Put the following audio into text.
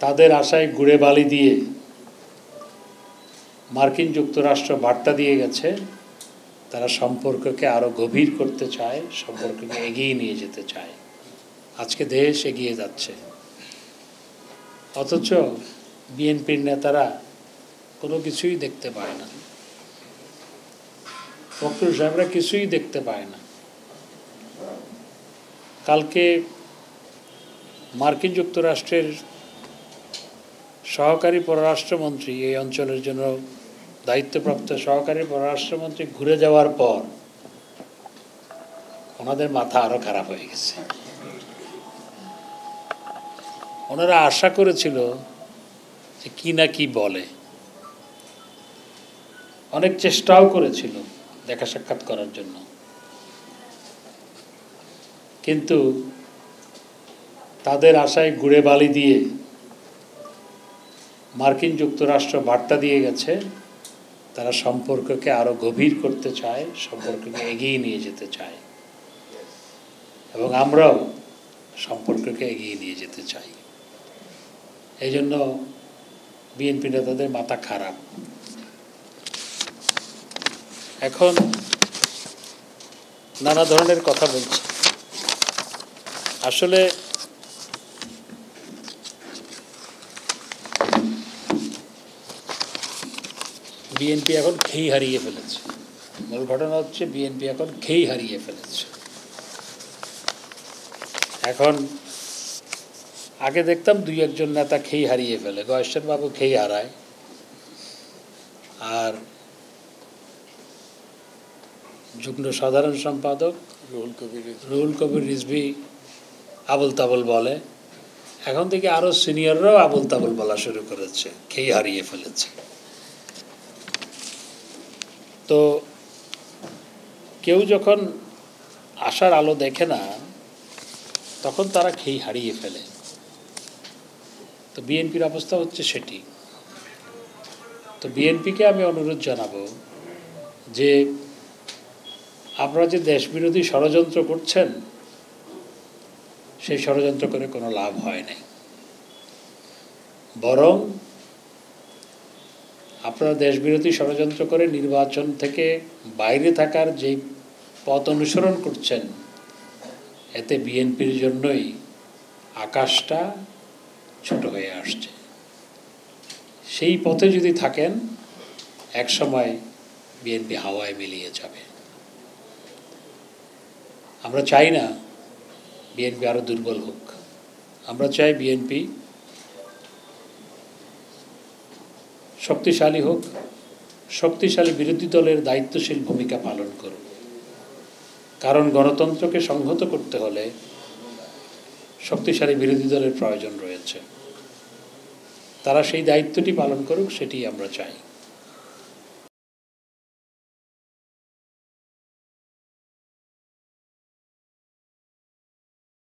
তাদের আশায় গুড়ে বালি দিয়ে মার্কিন যুক্তরাষ্ট্র বার্তা দিয়ে গেছে তারা সম্পর্ককে আরও গভীর করতে চায়, সম্পর্ককে এগিয়ে নিয়ে যেতে চায়। আজকে দেশ এগিয়ে যাচ্ছে, অথচ বিএনপির নেতারা কোনো কিছুই দেখতে পায় না, ফখরুল সাহেবরা কিছুই দেখতে পায় না। কালকে মার্কিন যুক্তরাষ্ট্রের সহকারী পররাষ্ট্রমন্ত্রী, এই অঞ্চলের জন্য দায়িত্বপ্রাপ্ত সহকারী পররাষ্ট্রমন্ত্রী ঘুরে যাওয়ার পর ওনাদের মাথা আরো খারাপ হয়ে গেছে। ওনারা আশা করেছিল যে কি না কি বলে, অনেক চেষ্টাও করেছিল দেখা সাক্ষাৎ করার জন্য, কিন্তু তাদের আশায় গুড়ে বালি দিয়ে মার্কিন যুক্তরাষ্ট্র বার্তা দিয়ে গেছে তারা সম্পর্ককে আরো গভীর করতে চায়, সম্পর্ককে এগিয়ে নিয়ে যেতে চায়, এবং আমরাও সম্পর্ককে এগিয়ে নিয়ে যেতে চাই। এই জন্য বিএনপি নেতাদের মাথা খারাপ। এখন নানা ধরনের কথা বলছে। আসলে বিএনপি এখন খেই হারিয়ে ফেলেছে। মূল ঘটনা হচ্ছে বিএনপি এখন খেই হারিয়ে ফেলেছে। এখন আগে দেখতাম দুই একজন নেতা খেই হারিয়ে ফেলে, গয়েশ্বর বাবু খেই হারায়, আর যুগ্ম সাধারণ সম্পাদক রুহুল কবির রিজভী আবুল তাবুল বলে। এখন থেকে আরো সিনিয়ররাও আবুল তাবুল বলা শুরু করেছে, খেই হারিয়ে ফেলেছে। তো কেউ যখন আশার আলো দেখে না তখন তারা খেই হারিয়ে ফেলে। তো বিএনপির অবস্থা হচ্ছে সেটি। তো বিএনপিকে আমি অনুরোধ জানাবো যে আপনারা যে দেশবিরোধী ষড়যন্ত্র করছেন, সেই ষড়যন্ত্র করে কোনো লাভ হয় নাই, বরং আপনারা দেশবিরোধী ষড়যন্ত্র করে নির্বাচন থেকে বাইরে থাকার যে পথ অনুসরণ করছেন, এতে বিএনপির জন্যই আকাশটা ছোট হয়ে আসছে। সেই পথে যদি থাকেন এক সময় বিএনপি হাওয়ায় মিলিয়ে যাবে। আমরা চাই না বিএনপি আরো দুর্বল হোক। আমরা চাই বিএনপি শক্তিশালী হোক, শক্তিশালী বিরোধী দলের দায়িত্বশীল ভূমিকা পালন করুক। কারণ গণতন্ত্রকে সংহত করতে হলে শক্তিশালী বিরোধী দলের প্রয়োজন রয়েছে। তারা সেই দায়িত্বটি পালন করুক, সেটি আমরা চাই।